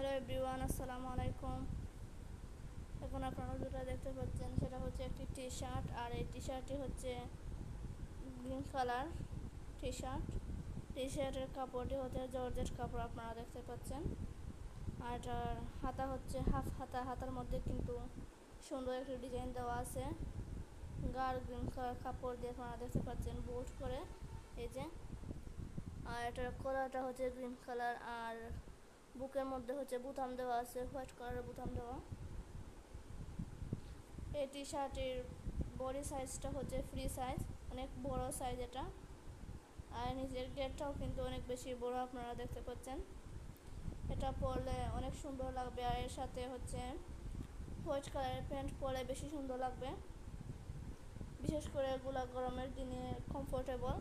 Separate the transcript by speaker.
Speaker 1: Hello everyone, আসসালামু আলাইকুম। এখন আপনারা যেটা দেখতে পাচ্ছেন সেটা হচ্ছে একটি টি শার্ট, আর এই টি শার্টটি হচ্ছে গ্রিন কালার টি শার্ট। টি শার্টের কাপড়টি হচ্ছে জর্জেট কাপড়, আপনারা দেখতে পাচ্ছেন। আর এটার হাতা হচ্ছে হাফ হাতা, হাতার মধ্যে কিন্তু সুন্দর একটি ডিজাইন দেওয়া আছে। গাঢ় গ্রিন কালার কাপড় দিয়ে আপনারা দেখতে পাচ্ছেন বোল্ট করে, এই যে। আর এটার কলারটা হচ্ছে গ্রিন কালার, আর বুকের মধ্যে হচ্ছে বোতাম দেওয়া আছে, হোয়াইট কালারের বোতাম দেওয়া। এই টি শার্টের বডি সাইজটা হচ্ছে ফ্রি সাইজ, অনেক বড় সাইজ এটা। আর নিচের গেটটাও কিন্তু অনেক বেশি বড়, আপনারা দেখতে পাচ্ছেন। এটা পরলে অনেক সুন্দর লাগবে, আর এর সাথে হচ্ছে হোয়াইট কালারের প্যান্ট পরলে বেশি সুন্দর লাগবে। বিশেষ করে এগুলা গরমের দিনে কমফোর্টেবল।